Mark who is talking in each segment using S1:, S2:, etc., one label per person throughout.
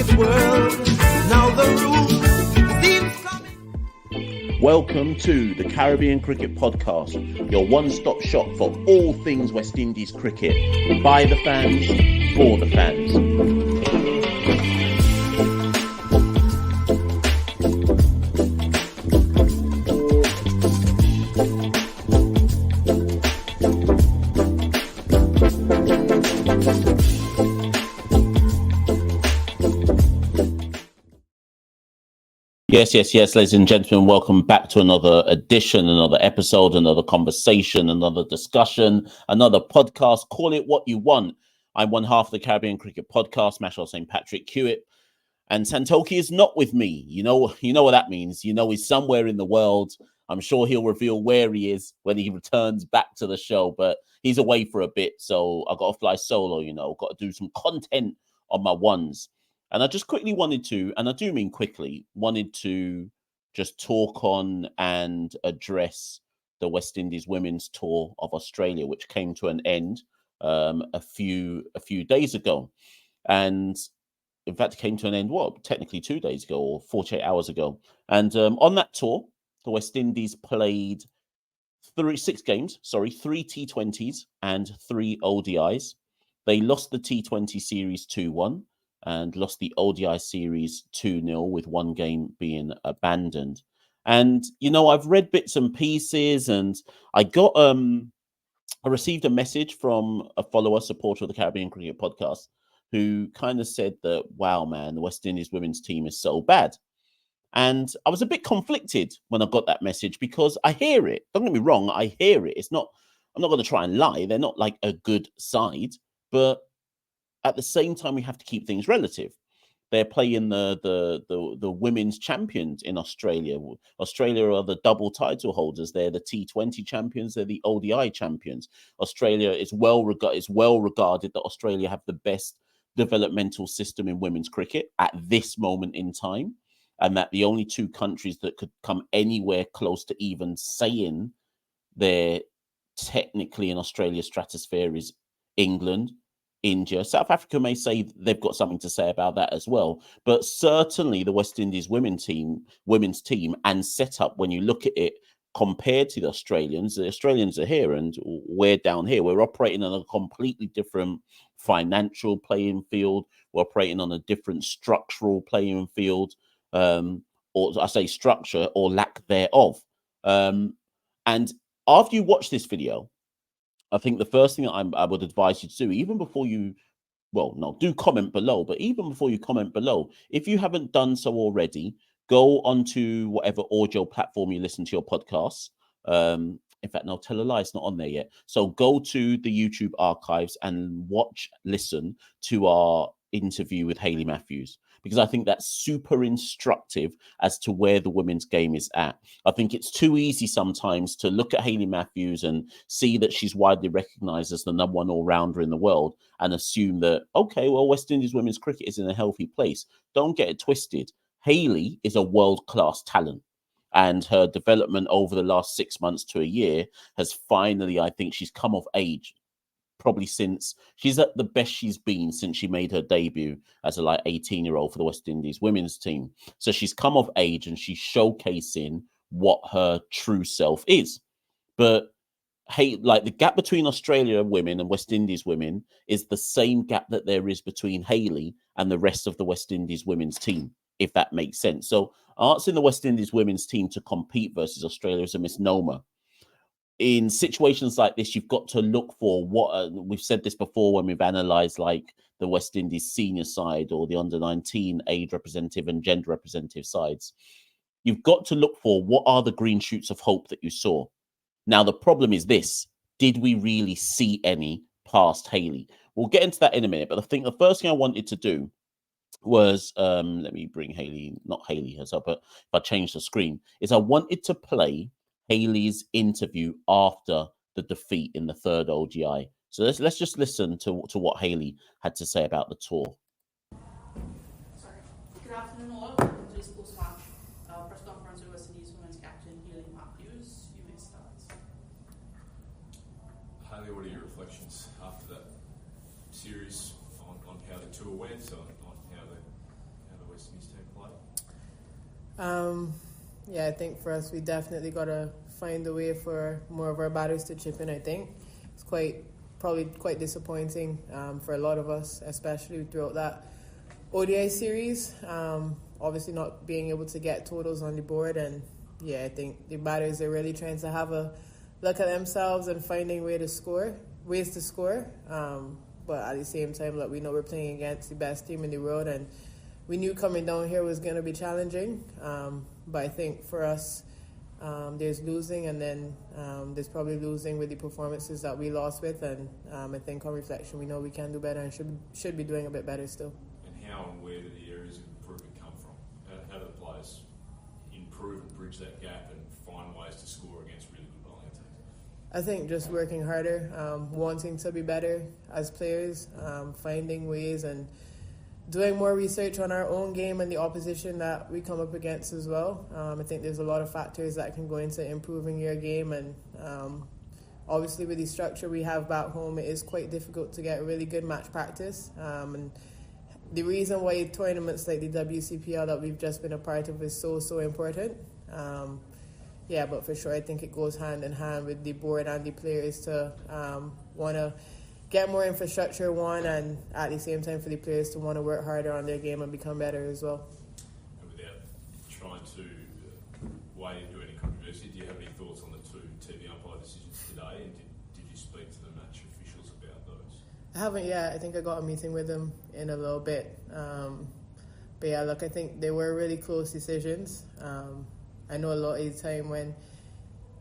S1: cricket world. Now the rules seem coming.
S2: Welcome to the Caribbean Cricket Podcast, your one-stop shop for all things West Indies cricket. By the fans, for the fans. Yes, ladies and gentlemen, welcome back to another edition, another episode, another conversation, another discussion, another podcast. Call it what you want. I'm one half of the Caribbean Cricket Podcast, Machel St. Patrick Hewitt, and Santoki is not with me. You know what that means. You know he's somewhere in the world. I'm sure he'll reveal where he is when he returns back to the show, but he's away for a bit, so I've got to fly solo, got to do some content on my ones. And I just quickly wanted to, and I do mean quickly, wanted to just talk on and address the West Indies women's tour of Australia, which came to an end a few days ago. And in fact, it came to an end, technically 2 days ago or 48 hours ago. And on that tour, the West Indies played three T20s and 3 ODIs. They lost the T20 series 2-1. And lost the ODI series 2-0 with one game being abandoned. And, I've read bits and pieces, and I received a message from a supporter of the Caribbean Cricket Podcast, who kind of said that, wow, man, the West Indies women's team is so bad. And I was a bit conflicted when I got that message because I hear it. Don't get me wrong, I hear it. I'm not going to try and lie. They're not like a good side, but at the same time, we have to keep things relative. They're playing the women's champions in Australia. Australia are the double title holders. They're the T20 champions. They're the ODI champions. Australia is well regarded that Australia have the best developmental system in women's cricket at this moment in time, and that the only 2 countries that could come anywhere close to even saying they're technically in Australia's stratosphere is England, India. South Africa may say they've got something to say about that as well, but certainly the West Indies women's team and setup, when you look at it compared to the Australians are here and we're down here. We're operating on a completely different financial playing field. We're operating on a different structural playing field, or I say structure or lack thereof. And after you watch this video, I think the first thing I would advise you to do, even before you, do comment below, but even before you comment below, if you haven't done so already, go onto whatever audio platform you listen to your podcasts. In fact, no, tell a lie, it's not on there yet. So go to the YouTube archives and listen to our interview with Hayley Matthews, because I think that's super instructive as to where the women's game is at. I think it's too easy sometimes to look at Hayley Matthews and see that she's widely recognised as the number 1 all-rounder in the world and assume that, okay, well, West Indies women's cricket is in a healthy place. Don't get it twisted. Hayley is a world-class talent, and her development over the last 6 months to a year has finally, I think she's come of age. Probably since she's at the best she's been since she made her debut as a 18-year-old for the West Indies women's team. So she's come of age and she's showcasing what her true self is. But hey, the gap between Australia women and West Indies women is the same gap that there is between Hayley and the rest of the West Indies women's team, if that makes sense. So asking the West Indies women's team to compete versus Australia is a misnomer. In situations like this, you've got to look for what we've said this before when we've analysed the West Indies senior side or the under-19 age representative and gender representative sides. You've got to look for what are the green shoots of hope that you saw. Now, the problem is this. Did we really see any past Hayley? We'll get into that in a minute, but I think the first thing I wanted to do was, let me bring Hayley, not Hayley herself, but if I change the screen, is I wanted to play Hayley's interview after the defeat in the 3rd ODI. So let's just listen to what Hayley had to say about the tour.
S3: Sorry. Good afternoon all. Welcome to this post-match press conference with West Indies women's captain Hayley Matthews. You may start.
S4: Hayley, what are your reflections after that series on how the tour went, on how West Indies team play?
S5: Yeah, I think for us, we definitely got to find a way for more of our batters to chip in, I think. It's probably quite disappointing for a lot of us, especially throughout that ODI series. Obviously not being able to get totals on the board, and yeah, I think the batters are really trying to have a look at themselves and finding ways to score. But at the same time, we know we're playing against the best team in the world, and we knew coming down here was going to be challenging. But I think for us, there's losing, and then there's probably losing with the performances that we lost with. And I think on reflection, we know we can do better and should be doing a bit better still.
S4: And how and where do the areas of improvement come from? How do the players improve and bridge that gap and find ways to score against really good bowling attacks?
S5: I think just working harder, wanting to be better as players, finding ways and doing more research on our own game and the opposition that we come up against as well. I think there's a lot of factors that can go into improving your game, and obviously with the structure we have back home, it is quite difficult to get really good match practice. And the reason why tournaments like the WCPL that we've just been a part of is so important. Yeah, but for sure I think it goes hand in hand with the board and the players to want to get more infrastructure, and at the same time for the players to want to work harder on their game and become better as well.
S4: And without trying to weigh into any controversy, do you have any thoughts on the two TV umpire decisions today, and did you speak to the match officials about those?
S5: I haven't yet. I think I got a meeting with them in a little bit. But yeah, look, I think they were really close decisions. I know a lot of the time when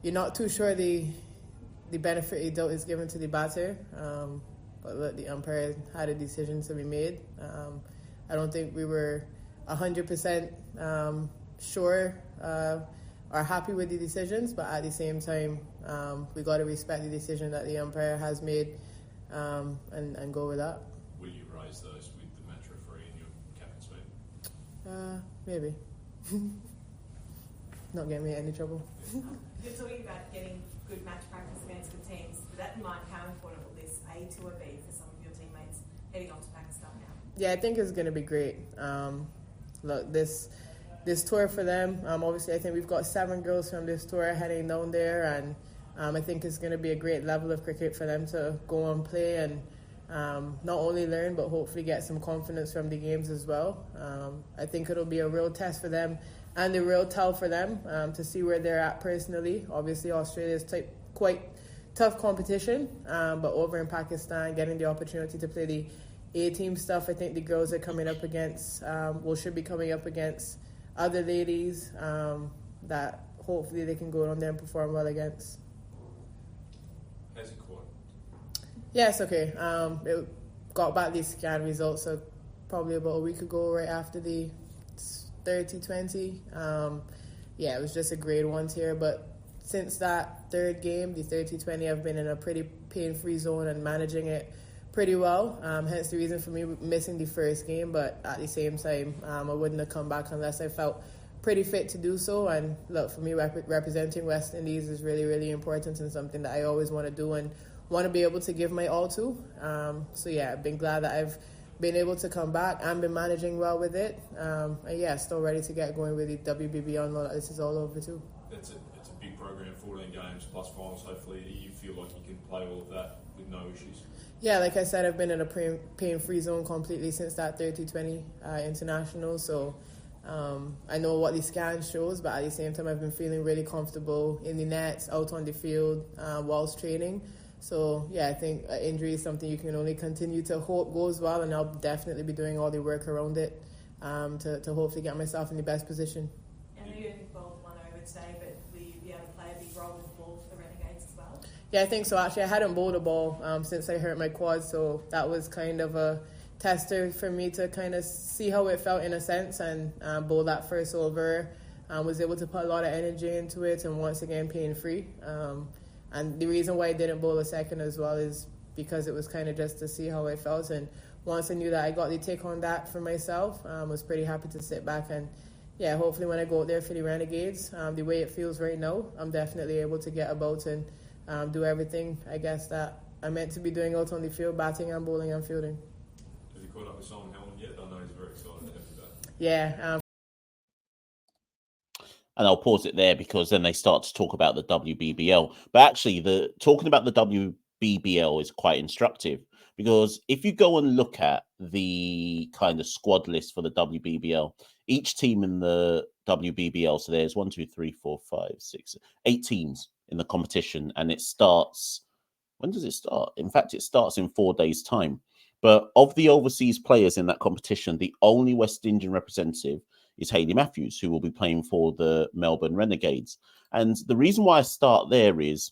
S5: you're not too sure the benefit of doubt is given to the batter, but look, the umpire had a decision to be made. I don't think we were 100% sure or happy with the decisions, but at the same time, we got to respect the decision that the umpire has made and go with that.
S4: Will you raise those with the match referee in your captain's meeting?
S5: Maybe. Not getting me in any trouble.
S6: You're talking about getting good match practice against good teams. That might, how important will this A tour be for some of your teammates heading on to Pakistan now? Yeah,
S5: I think it's going to be great. Look, this tour for them, obviously I think we've got 7 girls from this tour heading down there, and I think it's going to be a great level of cricket for them to go and play and not only learn but hopefully get some confidence from the games as well. I think it'll be a real test for them and a real tell for them to see where they're at personally. Obviously Australia's quite tough competition, but over in Pakistan, getting the opportunity to play the A-team stuff, I think the girls are coming up against, should be coming up against other ladies that hopefully they can go on there and perform well against.
S4: How's it caught?
S5: Yeah, it's okay. It got back the scan results probably about a week ago, right after the 30-20. Yeah, it was just a grade 1 tier, but since that third game, the 30-20, I've been in a pretty pain-free zone and managing it pretty well. Hence the reason for me missing the first game, but at the same time, I wouldn't have come back unless I felt pretty fit to do so. And look, for me, representing West Indies is really, really important and something that I always want to do and want to be able to give my all to. So yeah, I've been glad that I've been able to come back and been managing well with it. And yeah, still ready to get going with the WBB on that this is all over too.
S4: It's a big program, 14 games plus finals. Hopefully you feel like you can play all of that with no issues.
S5: Yeah, like I said, I've been in a pain-free zone completely since that 30-20 international. So I know what the scan shows, but at the same time, I've been feeling really comfortable in the nets, out on the field, whilst training. So yeah, I think injury is something you can only continue to hope goes well, and I'll definitely be doing all the work around it to hopefully get myself in the best position.
S6: I know you only bowled 1 over today, but will you be able to play a big role with the ball for the Renegades as well?
S5: Yeah, I think so. Actually, I hadn't bowled a ball since I hurt my quad, so that was kind of a tester for me to kind of see how it felt in a sense, and bowl that first over. Was able to put a lot of energy into it, and once again pain-free. And the reason why I didn't bowl a second as well is because it was kind of just to see how I felt. And once I knew that I got the take on that for myself, I was pretty happy to sit back. And yeah, hopefully when I go out there for the Renegades, the way it feels right now, I'm definitely able to get about and do everything, I guess, that I'm meant to be doing out on the field, batting and bowling and fielding.
S4: Have you caught up with Simon Helen yet? I know he's very excited to have you back.
S5: yeah.
S2: And I'll pause it there because then they start to talk about the WBBL. But actually, talking about the WBBL is quite instructive, because if you go and look at the kind of squad list for the WBBL, each team in the WBBL, so there's 1, 2, 3, 4, 5, 6, 8 teams in the competition, and it starts. When does it start? In fact, it starts in 4 days' time. But of the overseas players in that competition, the only West Indian representative is Hayley Matthews, who will be playing for the Melbourne Renegades. And the reason why I start there is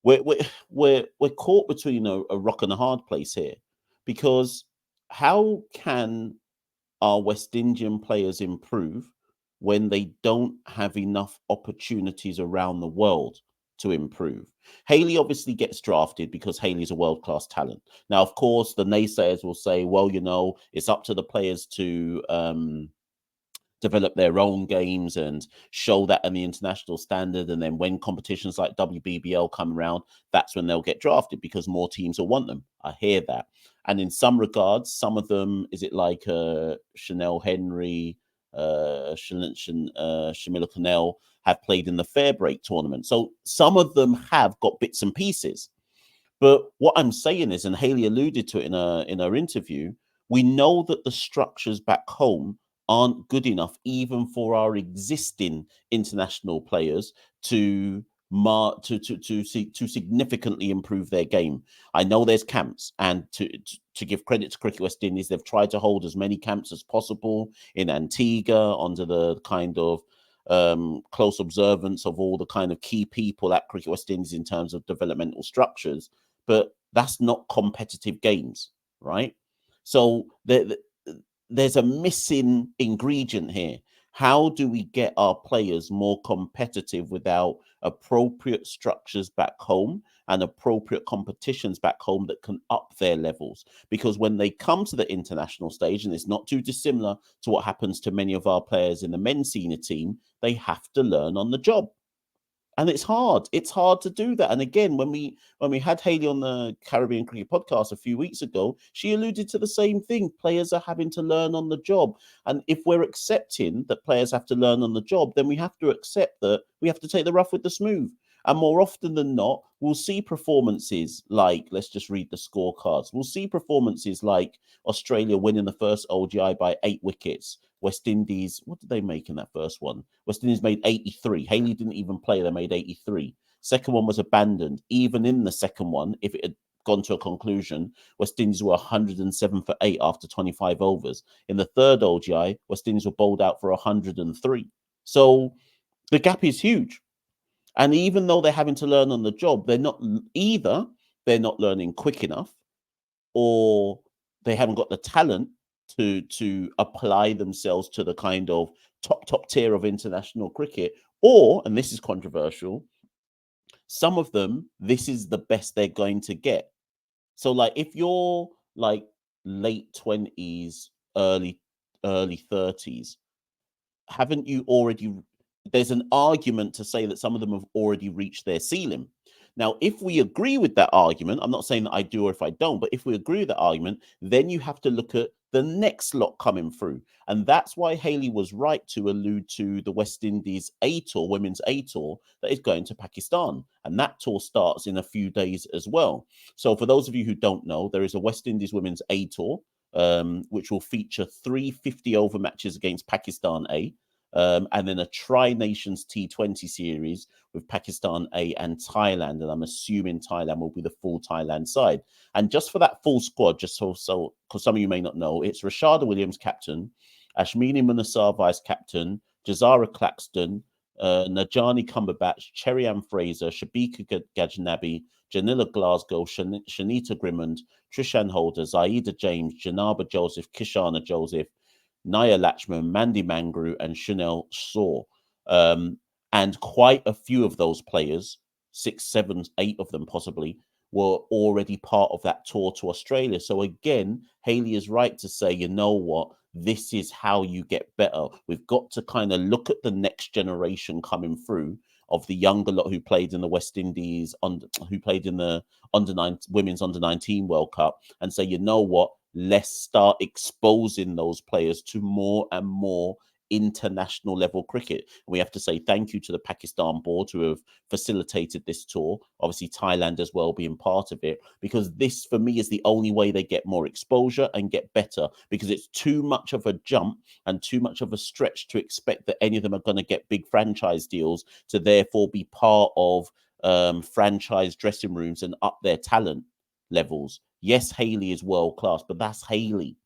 S2: we're caught between a rock and a hard place here, because how can our West Indian players improve when they don't have enough opportunities around the world to improve? Hayley obviously gets drafted because Hayley's a world-class talent. Now, of course, the naysayers will say, well, it's up to the players to develop their own games and show that in the international standard. And then when competitions like WBBL come around, that's when they'll get drafted because more teams will want them. I hear that. And in some regards, some of them, is it like Chanel Henry, Shamila Connell, have played in the Fair Break tournament. So some of them have got bits and pieces. But what I'm saying is, and Hayley alluded to it in her interview, we know that the structures back home aren't good enough, even for our existing international players to significantly improve their game. I know there's camps, and to give credit to Cricket West Indies, they've tried to hold as many camps as possible in Antigua under the kind of close observance of all the kind of key people at Cricket West Indies in terms of developmental structures. But that's not competitive games, right? So there's a missing ingredient here. How do we get our players more competitive without appropriate structures back home and appropriate competitions back home that can up their levels? Because when they come to the international stage, and it's not too dissimilar to what happens to many of our players in the men's senior team, they have to learn on the job. And it's hard. It's hard to do that. And again, when we had Hayley on the Caribbean Cricket Podcast a few weeks ago, she alluded to the same thing. Players are having to learn on the job. And if we're accepting that players have to learn on the job, then we have to accept that we have to take the rough with the smooth. And more often than not, we'll see performances like, let's just read the scorecards. We'll see performances like Australia winning the first ODI by 8 wickets. West Indies, what did they make in that first one? West Indies made 83. Hayley didn't even play. They made 83. Second one was abandoned. Even in the second one, if it had gone to a conclusion, West Indies were 107 for 8 after 25 overs. In the third ODI, West Indies were bowled out for 103. So the gap is huge. And even though they're having to learn on the job, they're not learning quick enough, or they haven't got the talent to apply themselves to the kind of top tier of international cricket, or, and this is controversial, some of them, this is the best they're going to get. So like if you're like late 20s, early 30s, haven't you already, there's an argument to say that some of them have already reached their ceiling. Now, if we agree with that argument, I'm not saying that I do or if I don't, but if we agree with that argument, then you have to look at the next lot coming through. And that's why Hayley was right to allude to the West Indies A Tour, women's A Tour, that is going to Pakistan. And that tour starts in a few days as well. So for those of you who don't know, there is a West Indies women's A Tour, which will feature 3 50-over matches against Pakistan A. And then a Tri-Nations T20 series with Pakistan A and Thailand. And I'm assuming Thailand will be the full Thailand side. And just for that full squad, just so because some of you may not know, it's Rashada Williams, captain, Ashmini Munasar, vice captain, Jazara Claxton, Najani Cumberbatch, Cherry-Ann Fraser, Shabika Gajnabi, Janilla Glasgow, Shanita Grimmond, Trishan Holder, Zaida James, Janaba Joseph, Kishana Joseph, Naya Lachman, Mandy Mangru, and Chanel Shaw. And quite a few of those players, 6, 7, 8 of them possibly, were already part of that tour to Australia. So again, Hayley is right to say, you know what, this is how you get better. We've got to kind of look at the next generation coming through of the younger lot who played in the West Indies, who played in the women's under-19 World Cup, and say, you know what, let's start exposing those players to more and more international level cricket. We have to say thank you to the Pakistan board who have facilitated this tour, obviously Thailand as well being part of it, because this for me is the only way they get more exposure and get better, because it's too much of a jump and too much of a stretch to expect that any of them are going to get big franchise deals to therefore be part of franchise dressing rooms and up their talent levels. Yes, Haley is world class, but that's Haley.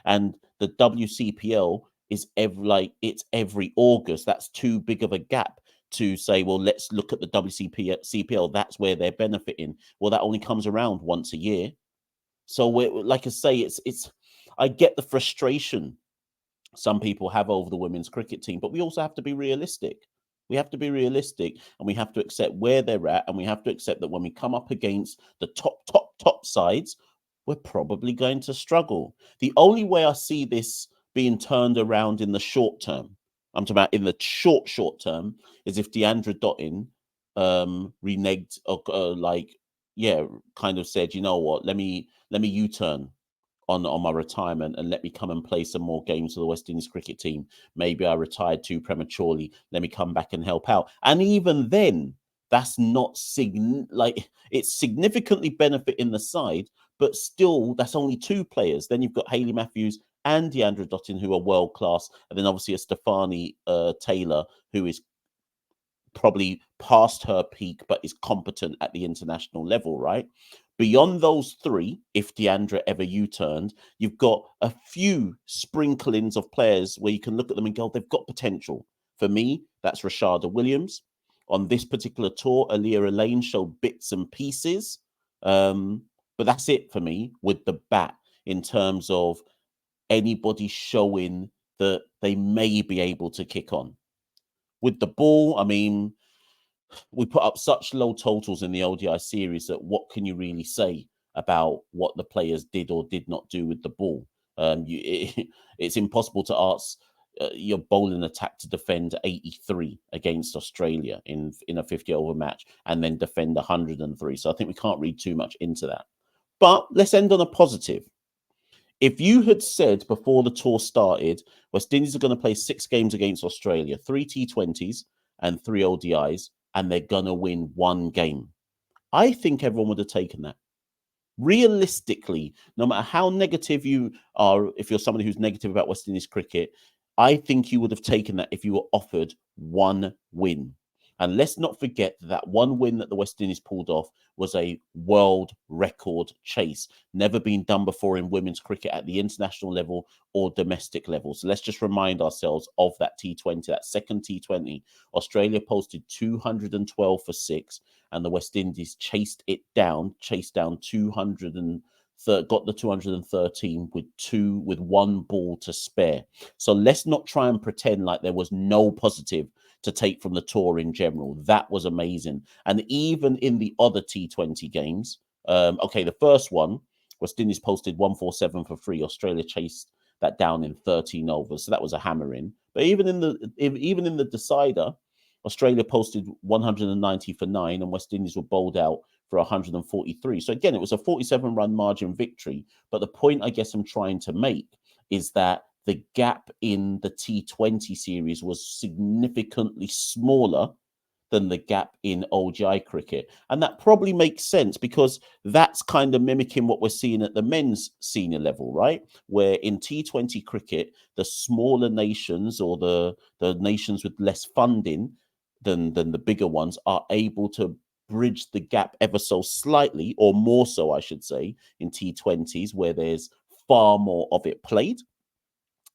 S2: And the WCPL is every August. That's too big of a gap to say, well, let's look at the WCPL. That's where they're benefiting. Well, that only comes around once a year. So, like I say, it's. I get the frustration some people have over the women's cricket team, but we also have to be realistic. We have to be realistic, and we have to accept where they're at, and we have to accept that when we come up against the top sides, we're probably going to struggle. The only way I see this being turned around in the short term, I'm talking about in the short term, is if Deandra Dottin reneged or kind of said, you know what, let me U-turn on my retirement and let me come and play some more games for the West Indies cricket team. Maybe I retired too prematurely. Let me come back and help out. And even then, that's not it's significantly benefiting the side, but still that's only two players. Then you've got Hayley Matthews and Deandra Dottin, who are world class, and then obviously a Stefani Taylor, who is probably past her peak, but is competent at the international level, right? Beyond those three, if Deandra ever U-turned, you've got a few sprinklings of players where you can look at them and go, they've got potential. For me, that's Rashada Williams. On this particular tour, Aaliyah Elaine showed bits and pieces. But that's it for me with the bat in terms of anybody showing that they may be able to kick on. With the ball, I mean, we put up such low totals in the ODI series that what can you really say about what the players did or did not do with the ball? It's impossible to ask your bowling attack to defend 83 against Australia in a 50-over match and then defend 103. So I think we can't read too much into that. But let's end on a positive. If you had said before the tour started, West Indies are going to play 6 games against Australia, 3 T20s and 3 ODIs, and they're going to win 1 game, I think everyone would have taken that. Realistically, no matter how negative you are, if you're somebody who's negative about West Indies cricket, I think you would have taken that if you were offered 1 win. And let's not forget that 1 win that the West Indies pulled off was a world record chase. Never been done before in women's cricket at the international level or domestic level. So let's just remind ourselves of that T20, that second T20. Australia posted 212 for 6, and the West Indies chased down 200 and got the 213 with 1 ball to spare. So let's not try and pretend like there was no positive to take from the tour in general. That was amazing. And even in the other T20 games, the first one, West Indies posted 147 for 3. Australia chased that down in 13 overs. So that was a hammering. But even in the decider, Australia posted 190 for 9 and West Indies were bowled out for 143. So again, it was a 47-run margin victory. But the point I guess I'm trying to make is that the gap in the T20 series was significantly smaller than the gap in ODI cricket. And that probably makes sense because that's kind of mimicking what we're seeing at the men's senior level, right? Where in T20 cricket, the smaller nations or the nations with less funding than the bigger ones are able to bridge the gap ever so slightly, or more so, I should say, in T20s where there's far more of it played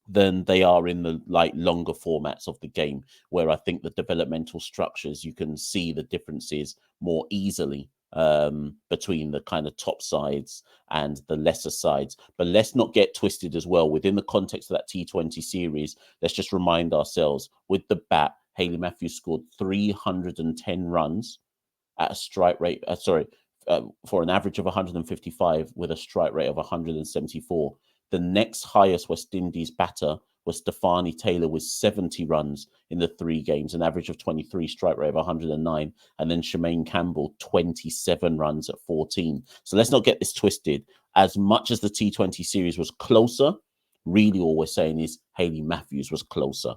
S2: than they are in the longer formats of the game, where I think the developmental structures, you can see the differences more easily between the kind of top sides and the lesser sides. But let's not get twisted as well. Within the context of that T20 series, let's just remind ourselves, with the bat, Hayley Matthews scored 310 runs at a strike rate, for an average of 155 with a strike rate of 174. The next highest West Indies batter was Stefani Taylor with 70 runs in the 3 games, an average of 23, strike rate of 109. And then Shemaine Campbell, 27 runs at 14. So let's not get this twisted. as much as the T20 series was closer, really all we're saying is Hayley Matthews was closer.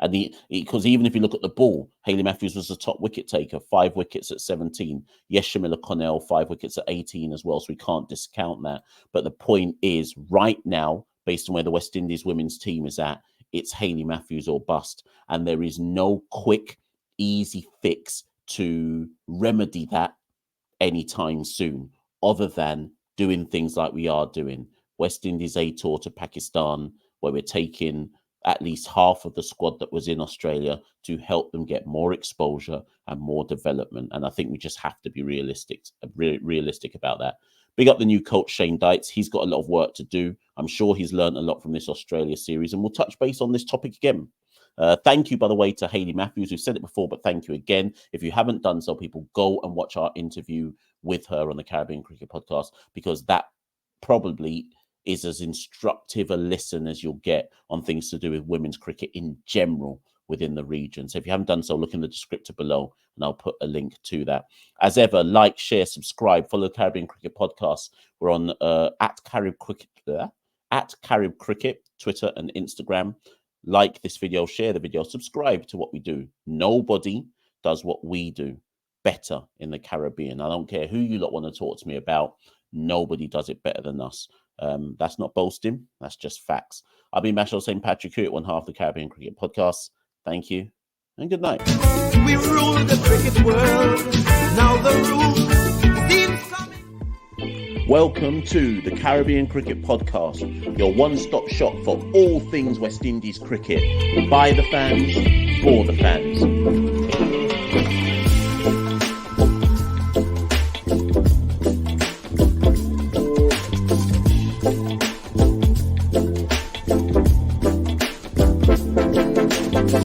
S2: And because even if you look at the ball, Hayley Matthews was the top wicket taker, 5 wickets at 17. Yes, Shamila Connell, 5 wickets at 18 as well, so we can't discount that. But the point is, right now, based on where the West Indies women's team is at, it's Hayley Matthews or bust. And there is no quick, easy fix to remedy that anytime soon, other than doing things like we are doing. West Indies A tour to Pakistan, where we're taking at least half of the squad that was in Australia to help them get more exposure and more development. And I think we just have to be realistic about that. Big up the new coach, Shane Dietz. He's got a lot of work to do. I'm sure he's learned a lot from this Australia series, and we'll touch base on this topic again. Thank you, by the way, to Hayley Matthews. We've said it before, but thank you again. If you haven't done so, people, go and watch our interview with her on the Caribbean Cricket Podcast, because that probably is as instructive a listen as you'll get on things to do with women's cricket in general within the region. So if you haven't done so, look in the descriptor below and I'll put a link to that. As ever, like, share, subscribe, follow the Caribbean Cricket Podcast. We're on at Carib Cricket, Twitter and Instagram. Like this video, share the video, subscribe to what we do. Nobody does what we do better in the Caribbean. I don't care who you lot want to talk to me about. Nobody does it better than us. That's not boasting. That's just facts. I've been Machel St. Patrick here at one half the Caribbean Cricket Podcast. Thank you and good night.
S1: We rule the cricket world. Now the rules seem coming.
S2: Welcome to the Caribbean Cricket Podcast, your one-stop shop for all things West Indies cricket. By the fans, for the fans.